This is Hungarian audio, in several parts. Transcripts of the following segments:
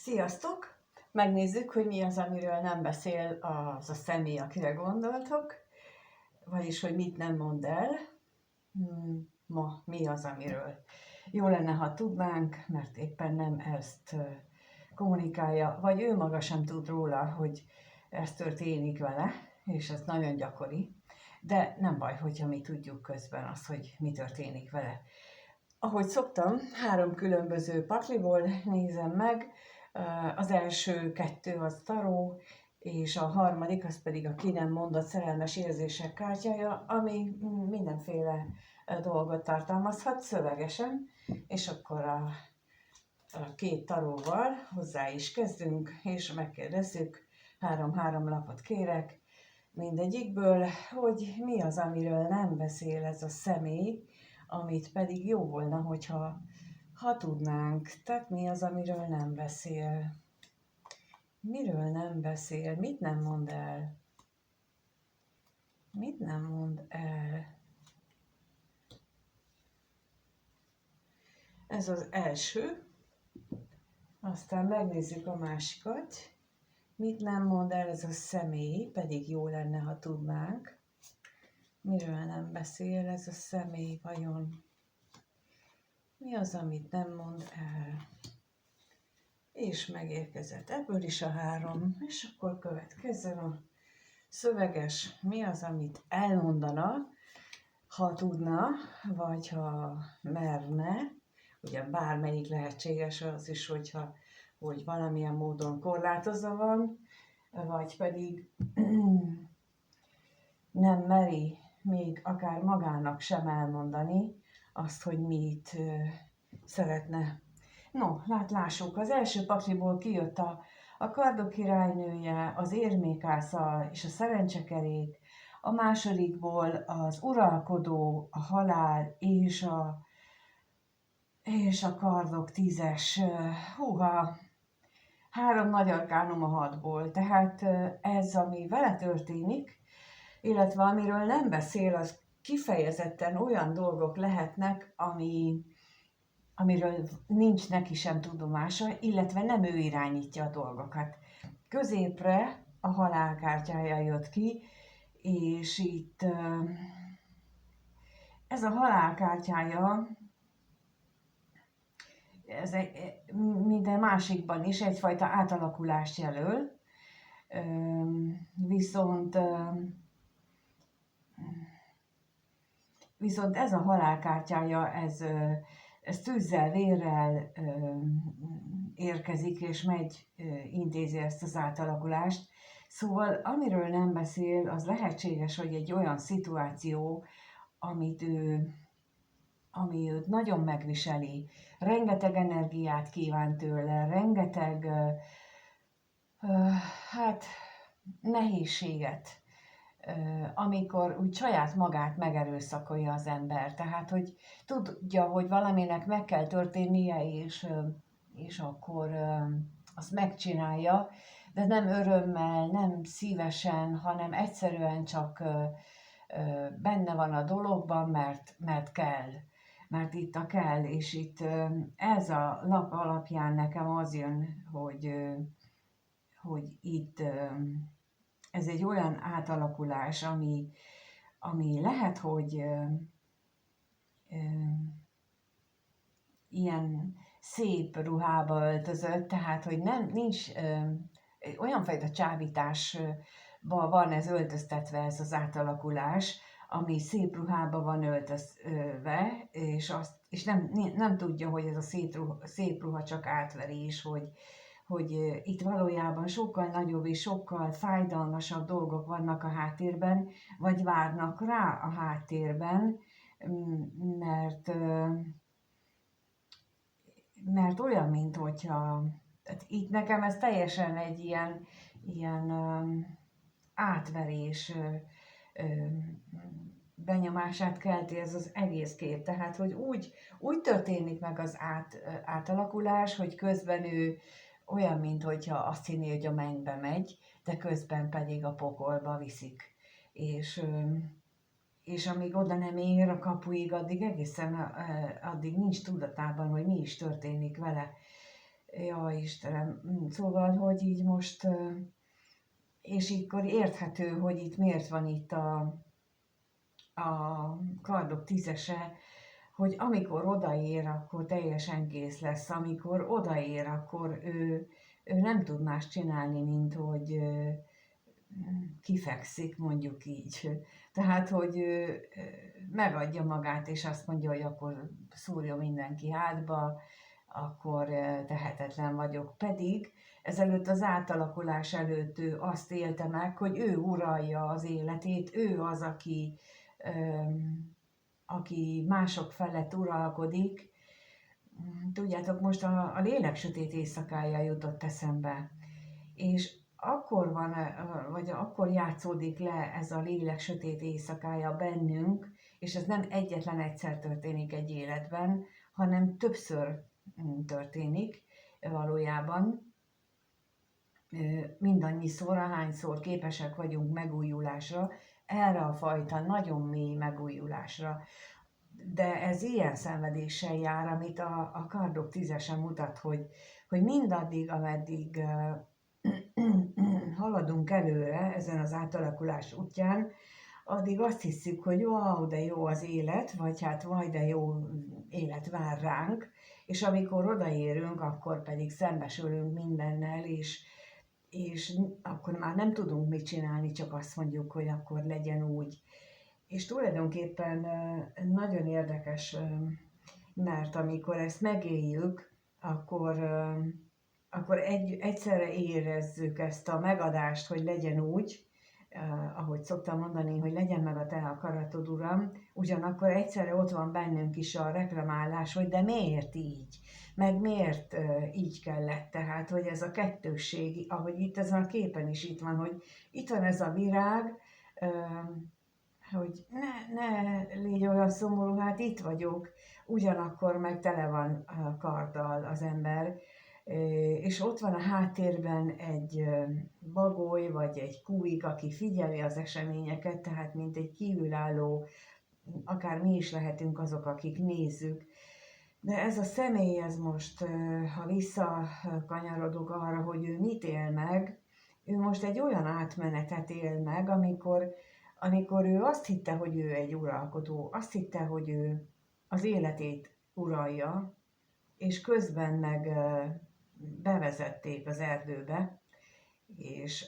Sziasztok! Megnézzük, hogy mi az, amiről nem beszél az a személy, akire gondoltok, vagyis, hogy mit nem mond el. Ma mi az, amiről jó lenne, ha tudnánk, mert éppen nem ezt kommunikálja, vagy ő maga sem tud róla, hogy ez történik vele, és ez nagyon gyakori, de nem baj, hogyha mi tudjuk közben azt, hogy mi történik vele. Ahogy szoktam, 3 különböző pakliból nézem meg, az első 2 az taró, és a harmadik az pedig a ki nem mondott szerelmes érzések kártyája, ami mindenféle dolgot tartalmazhat szövegesen, és akkor a 2 taróval hozzá is kezdünk, és megkérdezzük, 3 lapot kérek mindegyikből, hogy mi az, amiről nem beszél ez a személy, amit pedig jó volna, hogyha tudnánk. Tehát mi az, amiről nem beszél? Miről nem beszél? Mit nem mond el? Mit nem mond el? Ez az első. Aztán megnézzük a másikat. Mit nem mond el ez a személy, pedig jó lenne, ha tudnánk. Miről nem beszél ez a személy vajon? Mi az, amit nem mond el? És megérkezett ebből is a 3, és akkor következzen a szöveges. Mi az, amit elmondana, ha tudna, vagy ha merne. Ugye bármelyik lehetséges az is, hogy valamilyen módon korlátozva van, vagy pedig nem meri még akár magának sem elmondani azt, hogy mit szeretne. No, lássuk, az első pakliból kijött a kardok királynője, az érmékásza és a szerencsekerék, a másodikból az uralkodó, a halál és a kardok 10-es. Húha! 3 nagy arkánum a 6-ból, tehát ez, ami vele történik, illetve amiről nem beszél, az kifejezetten olyan dolgok lehetnek, amiről nincs neki sem tudomása, illetve nem ő irányítja a dolgokat. Középre a halál kártyája jött ki, és itt ez a halál kártyája, ez minden másikban is egyfajta átalakulást jelöl, viszont ez a halál kártyája, ez tűzzel, vérrel érkezik, és intézi ezt az átalakulást. Szóval amiről nem beszél, az lehetséges, hogy egy olyan szituáció, ami őt nagyon megviseli, rengeteg energiát kíván tőle, rengeteg nehézséget, amikor úgy saját magát megerőszakolja az ember. Tehát, hogy tudja, hogy valaminek meg kell történnie, és akkor azt megcsinálja, de nem örömmel, nem szívesen, hanem egyszerűen csak benne van a dologban, mert kell. Mert itt a kell, és itt ez a lap alapján nekem az jön, hogy itt ez egy olyan átalakulás, ami lehet, hogy ilyen szép ruhába öltözött, tehát hogy nincs olyan fajta csábításban van ez öltöztetve, ez az átalakulás, ami szép ruhába van öltözve, és nem tudja, hogy ez a szép ruha csak átverés, hogy itt valójában sokkal nagyobb és sokkal fájdalmasabb dolgok vannak a háttérben, vagy várnak rá a háttérben, mert olyan, mint hogyha... Tehát itt nekem ez teljesen egy ilyen átverés benyomását kelti ez az egész kép. Tehát, hogy úgy történik meg az átalakulás, hogy közben ő olyan, mint hogyha azt hinné, hogy a mennybe megy, de közben pedig a pokolba viszik. És amíg oda nem ér a kapuig, addig egészen addig nincs tudatában, hogy mi is történik vele. Ja, Istenem, szóval, hogy így most, és akkor érthető, hogy itt miért van itt a kardok tízese, hogy amikor odaér, akkor teljesen kész lesz, amikor odaér, akkor ő nem tud más csinálni, mint hogy kifekszik, mondjuk így. Tehát, hogy ő megadja magát, és azt mondja, hogy akkor szúrja mindenki hátba, akkor tehetetlen vagyok. Pedig ezelőtt az átalakulás előtt ő azt élte meg, hogy ő uralja az életét, ő az, aki mások felett uralkodik. Tudjátok, most a lélek sötét éjszakája jutott eszembe. És akkor van, vagy akkor játszódik le ez a lélek sötét éjszakája bennünk, és ez nem egyetlen egyszer történik egy életben, hanem többször történik valójában. Mindannyiszor, ahányszor képesek vagyunk megújulásra, erre a fajta nagyon mély megújulásra. De ez ilyen szenvedéssel jár, amit a kardok tízese mutat, hogy mindaddig, ameddig haladunk előre ezen az átalakulás útján, addig azt hiszük, hogy wow, de jó az élet, vagy hát vaj, de jó élet vár ránk, és amikor odaérünk, akkor pedig szembesülünk mindennel, és akkor már nem tudunk mit csinálni, csak azt mondjuk, hogy akkor legyen úgy. És tulajdonképpen nagyon érdekes, mert amikor ezt megéljük, akkor egyszerre érezzük ezt a megadást, hogy legyen úgy, ahogy szoktam mondani, hogy legyen meg a te akaratod, Uram, ugyanakkor egyszerre ott van bennünk is a reklamálás, hogy de miért így? Meg miért így kellett? Tehát, hogy ez a kettősség, ahogy itt ezen a képen is itt van, hogy itt van ez a virág, hogy ne légy olyan szomorú, hát itt vagyok, ugyanakkor meg tele van a karddal az ember, és ott van a háttérben egy bagoly, vagy egy kúik, aki figyeli az eseményeket, tehát mint egy kívülálló, akár mi is lehetünk azok, akik nézzük. De ez a személy, ez most, ha visszakanyarodok arra, hogy ő mit él meg, ő most egy olyan átmenetet él meg, amikor ő azt hitte, hogy ő egy uralkodó, azt hitte, hogy ő az életét uralja, és közben meg bevezették az erdőbe, és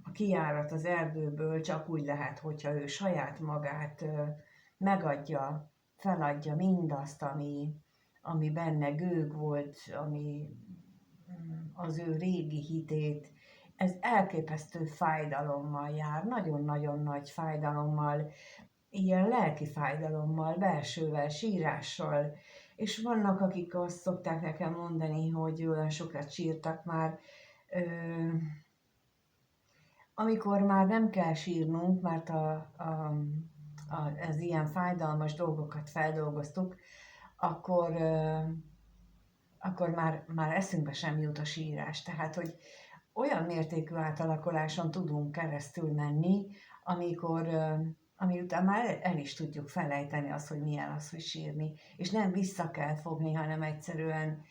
a kijárat az erdőből csak úgy lehet, hogyha ő saját magát megadja, feladja mindazt, ami benne gőg volt, ami az ő régi hitét. Ez elképesztő fájdalommal jár, nagyon-nagyon nagy fájdalommal, ilyen lelki fájdalommal, belsővel, sírással, és vannak, akik azt szokták nekem mondani, hogy olyan sokat sírtak már, amikor már nem kell sírnunk, mert az ilyen fájdalmas dolgokat feldolgoztuk, akkor már eszünkbe sem jut a sírás. Tehát, hogy olyan mértékű átalakuláson tudunk keresztül menni, ami után már el is tudjuk felejteni azt, hogy milyen az, hogy sírni. És nem vissza kell fogni, hanem egyszerűen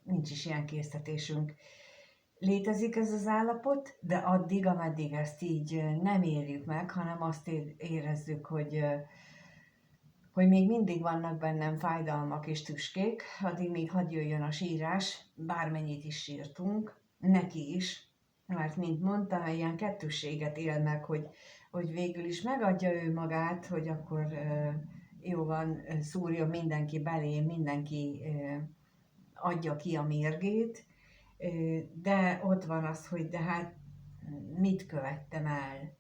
nincs is ilyen késztetésünk. Létezik ez az állapot, de addig, ameddig ezt így nem érjük meg, hanem azt érezzük, hogy még mindig vannak bennem fájdalmak és tüskék, addig még hadd jöjjön a sírás, bármennyit is sírtunk, neki is, mert mint mondtam, ilyen kettősséget él meg, hogy végül is megadja ő magát, hogy akkor jó van, szúrjon mindenki belé, mindenki adja ki a mérgét, de ott van az, hogy de hát mit követtem el,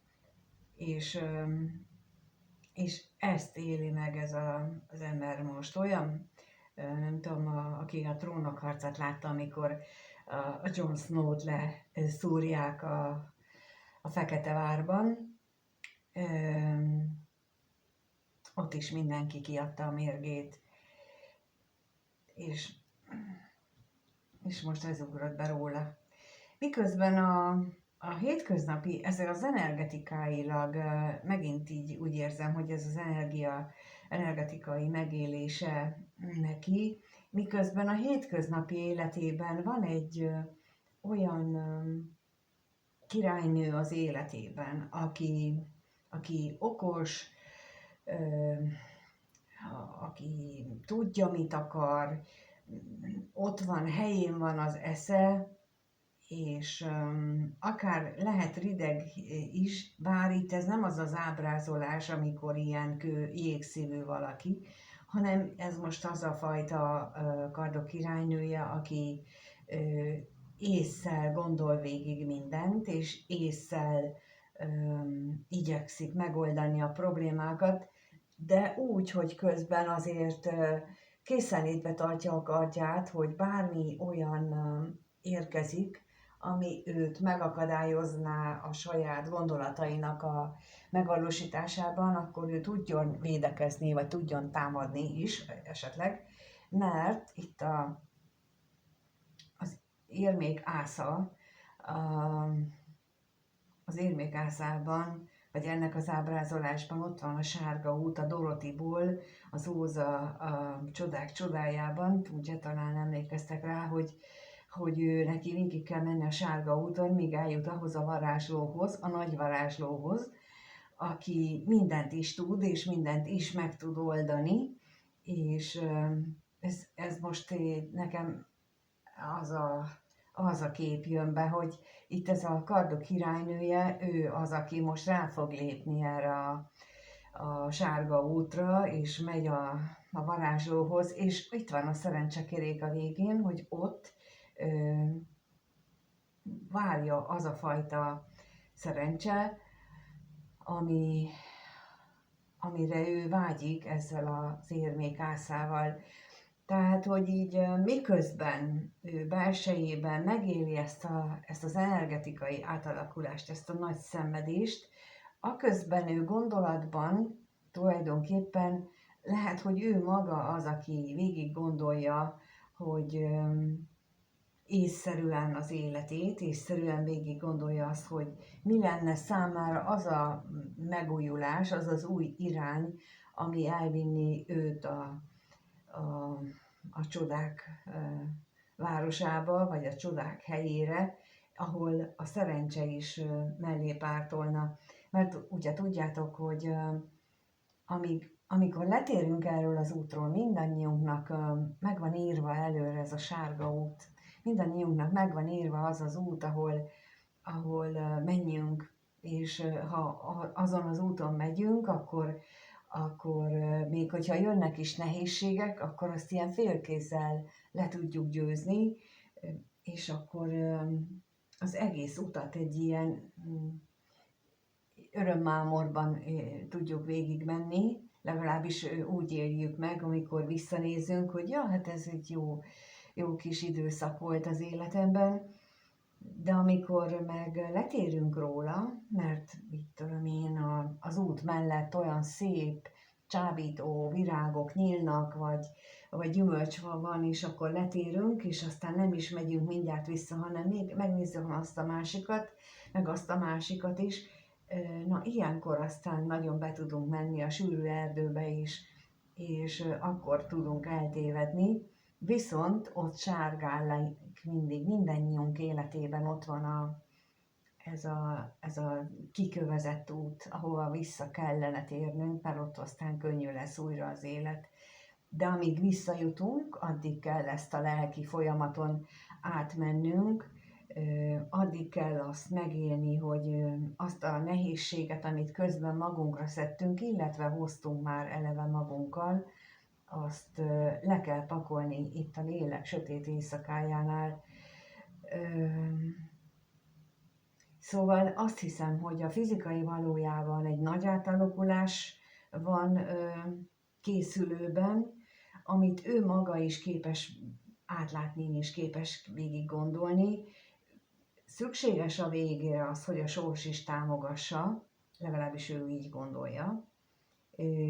és ezt éli meg ez az ember most. Olyan, nem tudom, aki a trónokharcát látta, amikor a Jon Snow-t leszúrják a Fekete Várban, ott is mindenki kiadta a mérgét, és most ez ugrott be róla. Miközben a hétköznapi, ezzel az energetikáilag megint így úgy érzem, hogy ez az energetikai megélése neki, miközben a hétköznapi életében van egy olyan királynő az életében, aki okos, aki tudja, mit akar, ott van, helyén van az esze, és akár lehet rideg is, bár itt ez nem az az ábrázolás, amikor ilyen jégszívű valaki, hanem ez most az a fajta kardok királynője, aki ésszel gondol végig mindent, és ésszel igyekszik megoldani a problémákat, de úgy, hogy közben azért készenlétbe tartja a kardját, hogy bármi olyan érkezik, ami őt megakadályozná a saját gondolatainak a megvalósításában, akkor ő tudjon védekezni, vagy tudjon támadni is esetleg, mert itt az érmék ásza, az érmék ászában, vagy ennek az ábrázolásban ott van a sárga út a Dorothyból, az Óza a csodák csodájában, ugye talán emlékeztek rá, hogy ő neki végig kell menni a sárga úton, míg eljut ahhoz a varázslóhoz, a nagy varázslóhoz, aki mindent is tud, és mindent is meg tud oldani, és ez most nekem az a kép jön be, hogy itt ez a kardok királynője, ő az, aki most rá fog lépni erre a sárga útra, és megy a varázslóhoz, és itt van a szerencsekerék a végén, hogy ott várja az a fajta szerencse, amire ő vágyik ezzel az érmékászával. Tehát, hogy így miközben ő belsejében megéli ezt az energetikai átalakulást, ezt a nagy szenvedést, aközben ő gondolatban tulajdonképpen lehet, hogy ő maga az, aki végig gondolja, hogy észszerűen az életét, észszerűen végig gondolja azt, hogy mi lenne számára az a megújulás, az az új irány, ami elvinni őt a csodák városába, vagy a csodák helyére, ahol a szerencse is mellé pártolna. Mert ugye tudjátok, hogy amikor letérünk erről az útról, mindannyiunknak meg van írva előre ez a sárga út. Mindannyiunknak meg van írva az az út, ahol menjünk, és ha azon az úton megyünk, akkor még hogyha jönnek is nehézségek, akkor azt ilyen félkézzel le tudjuk győzni, és akkor az egész utat egy ilyen örömmámorban tudjuk végigmenni, legalábbis úgy éljük meg, amikor visszanézünk, hogy ja, hát ez egy jó kis időszak volt az életemben, de amikor meg letérünk róla, mert mit tudom én, az út mellett olyan szép, csábító virágok nyílnak, vagy gyümölcsfa van, és akkor letérünk, és aztán nem is megyünk mindjárt vissza, hanem még megnézzük azt a másikat, meg azt a másikat is. Na, ilyenkor aztán nagyon be tudunk menni a sűrű erdőbe is, és akkor tudunk eltévedni, viszont ott sárgál mindig, mindannyiunk életében ott van ez a kikövezett út, ahova vissza kellene térnünk, mert ott aztán könnyű lesz újra az élet. De amíg visszajutunk, addig kell ezt a lelki folyamaton átmennünk, addig kell azt megélni, hogy azt a nehézséget, amit közben magunkra szedtünk, illetve hoztunk már eleve magunkkal, azt le kell pakolni itt a lélek sötét éjszakájánál. Szóval azt hiszem, hogy a fizikai valójában egy nagy átalakulás van készülőben, amit ő maga is képes átlátni, és képes végig gondolni. Szükséges a végére az, hogy a sors is támogassa, legalábbis ő így gondolja.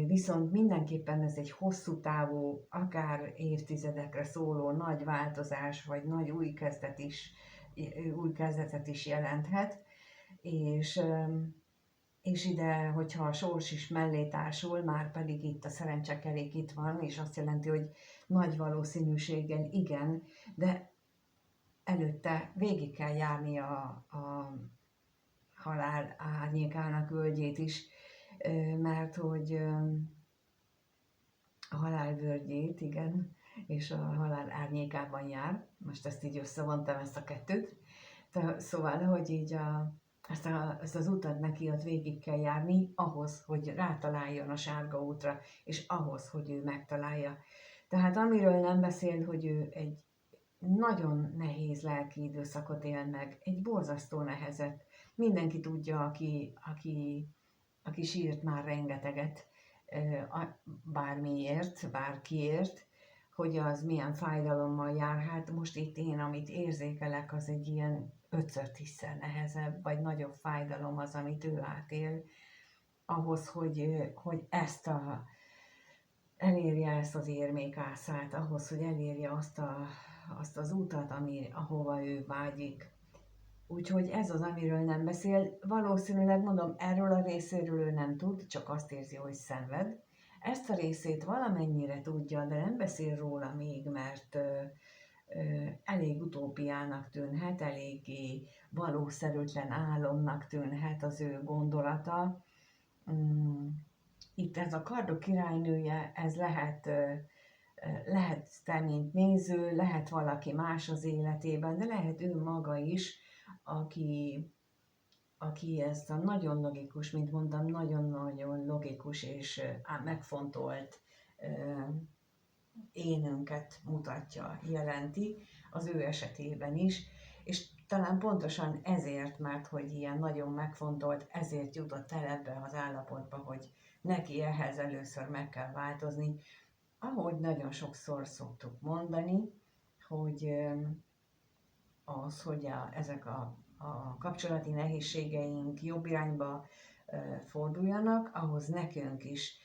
Viszont mindenképpen ez egy hosszú távú, akár évtizedekre szóló nagy változás, vagy nagy új kezdetet is jelenthet, és és ide, hogyha a sors is mellé társul, már pedig itt a szerencsekerék itt van, és azt jelenti, hogy nagy valószínűséggel igen, de előtte végig kell járni a halál árnyékának völgyét is, mert hogy a halál völgyét, igen, és a halál árnyékában jár. Most ezt így összevontam, ezt a kettőt. Szóval, hogy így ezt az utat neki ott végig kell járni ahhoz, hogy rátaláljon a sárga útra, és ahhoz, hogy ő megtalálja. Tehát amiről nem beszél, hogy ő egy nagyon nehéz lelki időszakot él meg, egy borzasztó nehezet. Mindenki tudja, aki sírt már rengeteget, bármiért, bárkiért, hogy az milyen fájdalommal jár. Hát most itt én, amit érzékelek, az egy ilyen 5-10-szer nehezebb, vagy nagyobb fájdalom az, amit ő átél, ahhoz, hogy elérje ezt az érmékászát, ahhoz, hogy elérje azt az utat, ahova ő vágyik. Úgyhogy ez az, amiről nem beszél. Valószínűleg, mondom, erről a részéről ő nem tud, csak azt érzi, hogy szenved. Ezt a részét valamennyire tudja, de nem beszél róla még, mert elég utópiának tűnhet, eléggé valószerűtlen álomnak tűnhet az ő gondolata. Itt ez a kardok királynője, ez lehet te, mint néző, lehet valaki más az életében, de lehet ő maga is, aki ezt a nagyon logikus, mint mondtam, nagyon-nagyon logikus és megfontolt énünket mutatja, jelenti az ő esetében is, és talán pontosan ezért, mert hogy ilyen nagyon megfontolt, ezért jutott el ebbe az állapotba, hogy neki ehhez először meg kell változni. Ahogy nagyon sokszor szoktuk mondani, hogy hogy ezek a kapcsolati nehézségeink jobb irányba forduljanak, ahhoz nekünk is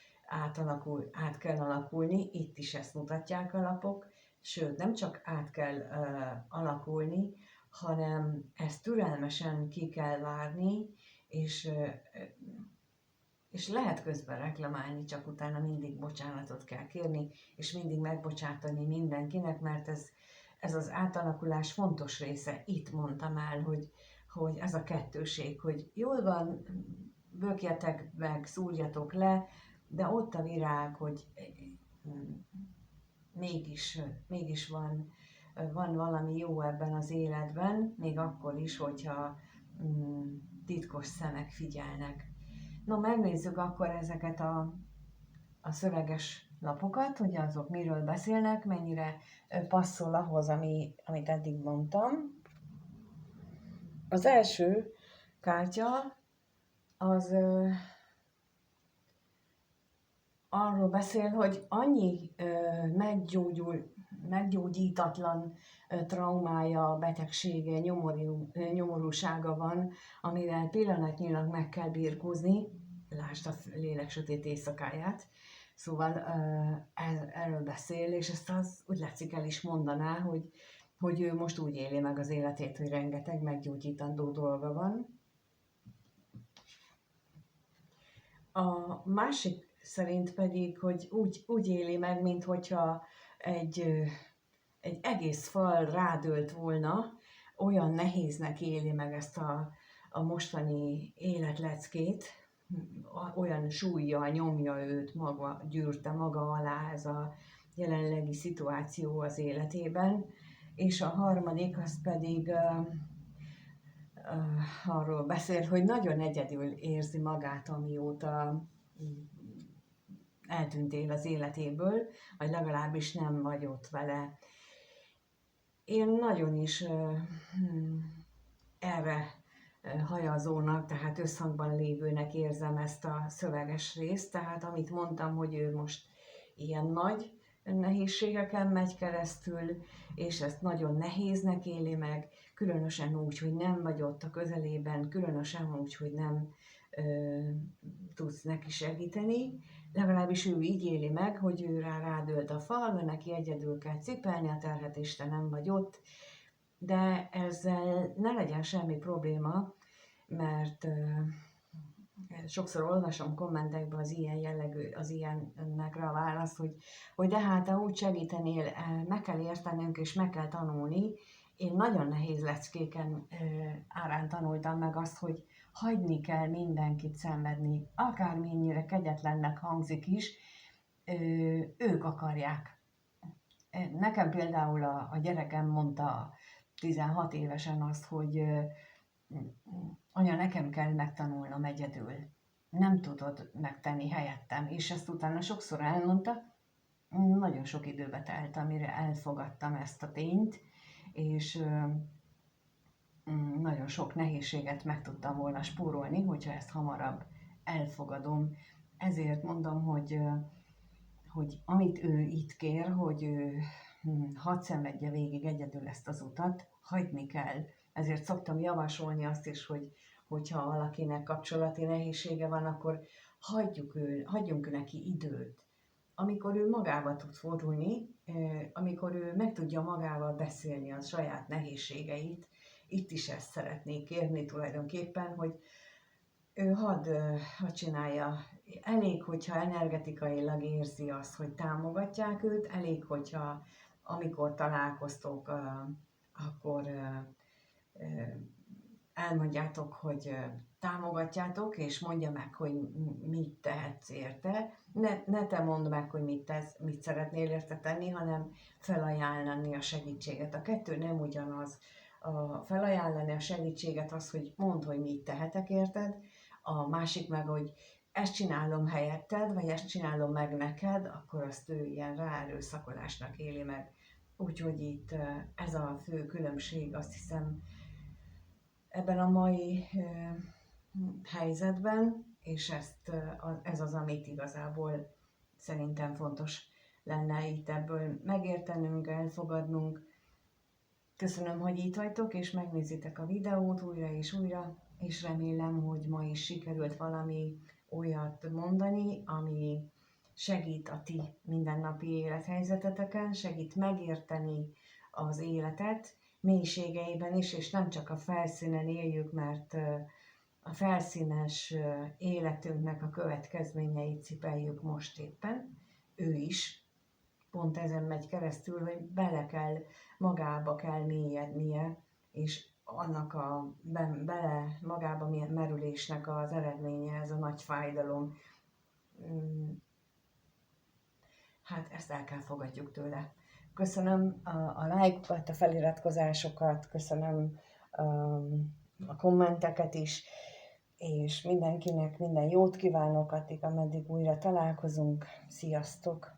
át kell alakulni, itt is ezt mutatják a lapok, sőt, nem csak át kell alakulni, hanem ezt türelmesen ki kell várni, és lehet közben reklamálni, csak utána mindig bocsánatot kell kérni, és mindig megbocsátani mindenkinek, mert ez az átalakulás fontos része. Itt mondtam el, hogy ez a kettőség, hogy jól van, bökjetek meg, szúrjatok le, de ott a virág, hogy mégis van valami jó ebben az életben, még akkor is, hogyha titkos szemek figyelnek. No, megnézzük akkor ezeket a szöveges lapokat, hogy azok miről beszélnek, mennyire passzol ahhoz, amit eddig mondtam. Az első kártya az arról beszél, hogy annyi meggyógyítatlan traumája, betegsége, nyomorúsága van, amivel pillanatnyilag meg kell birkózni. Lásd a lélek sötét éjszakáját. Szóval erről beszél, és ezt úgy látszik el is mondaná, hogy ő most úgy éli meg az életét, hogy rengeteg meggyógyítandó dolga van. A másik szerint pedig, hogy úgy éli meg, mint hogyha egy egész fal rádőlt volna, olyan nehéznek éli meg ezt a mostani életleckét, olyan súllyal nyomja őt, gyűrte maga alá ez a jelenlegi szituáció az életében, és a harmadik az pedig arról beszél, hogy nagyon egyedül érzi magát, amióta eltűntél az életéből, vagy legalábbis nem vagy ott vele. Én nagyon is erre hajazónak, tehát összhangban lévőnek érzem ezt a szöveges részt, tehát amit mondtam, hogy ő most ilyen nagy nehézségeken megy keresztül, és ezt nagyon nehéznek éli meg, különösen úgy, hogy nem vagy ott a közelében, különösen úgy, hogy nem tudsz neki segíteni, legalábbis ő így éli meg, hogy ő rádőlt a falra, neki egyedül kell cipelni a terhet, és te nem vagy ott, de ezzel ne legyen semmi probléma, mert sokszor olvasom kommentekben az ilyen jellegű, az ilyennekre a választ, hogy de hát te úgy segítenél, meg kell értenünk és meg kell tanulni. Én nagyon nehéz leckéken árán tanultam meg azt, hogy hagyni kell mindenkit szenvedni, akármennyire kegyetlennek hangzik is, ők akarják. Nekem például a gyerekem mondta 16 évesen azt, hogy anya, nekem kell megtanulnom egyedül. Nem tudod megtenni helyettem. És ezt utána sokszor elmondta, nagyon sok időbe telt, amire elfogadtam ezt a tényt, és nagyon sok nehézséget meg tudtam volna spórolni, hogyha ezt hamarabb elfogadom. Ezért mondom, hogy amit ő itt kér, hogy ő hadd szenvedje végig egyedül ezt az utat, hagyni kell. Ezért szoktam javasolni azt is, hogyha valakinek kapcsolati nehézsége van, akkor hagyjunk neki időt. Amikor ő magába tud fordulni, amikor ő meg tudja magával beszélni a saját nehézségeit, itt is ezt szeretnék kérni tulajdonképpen, hogy ő hadd csinálja. Elég, hogyha energetikailag érzi azt, hogy támogatják őt, elég, hogyha amikor találkoztok, akkor elmondjátok, hogy támogatjátok, és mondja meg, hogy mit tehetsz érte. Ne te mondd meg, hogy mit szeretnél érte tenni, hanem felajánlani a segítséget. A kettő nem ugyanaz. Felajánlani a segítséget az, hogy mondd, hogy mit tehetek érted, a másik meg, hogy ezt csinálom helyetted, vagy ezt csinálom meg neked, akkor azt ő ilyen ráerőszakolásnak éli meg. Úgyhogy itt ez a fő különbség, azt hiszem, ebben a mai helyzetben, és ez az, amit igazából szerintem fontos lenne itt ebből megértenünk, elfogadnunk. Köszönöm, hogy itt vagytok, és megnézitek a videót újra és újra, és remélem, hogy ma is sikerült valami olyat mondani, ami segít a ti mindennapi élethelyzeteteken, segít megérteni az életet mélységeiben is, és nem csak a felszínen éljük, mert a felszínes életünknek a következményeit cipeljük most éppen, ő is pont ezen megy keresztül, hogy magába kell mélyednie, és annak magába merülésnek az eredménye ez a nagy fájdalom. Hát ezt el kell fogadjuk tőle. Köszönöm a lájkokat, a feliratkozásokat, köszönöm a kommenteket is, és mindenkinek minden jót kívánok, addig, ameddig újra találkozunk. Sziasztok!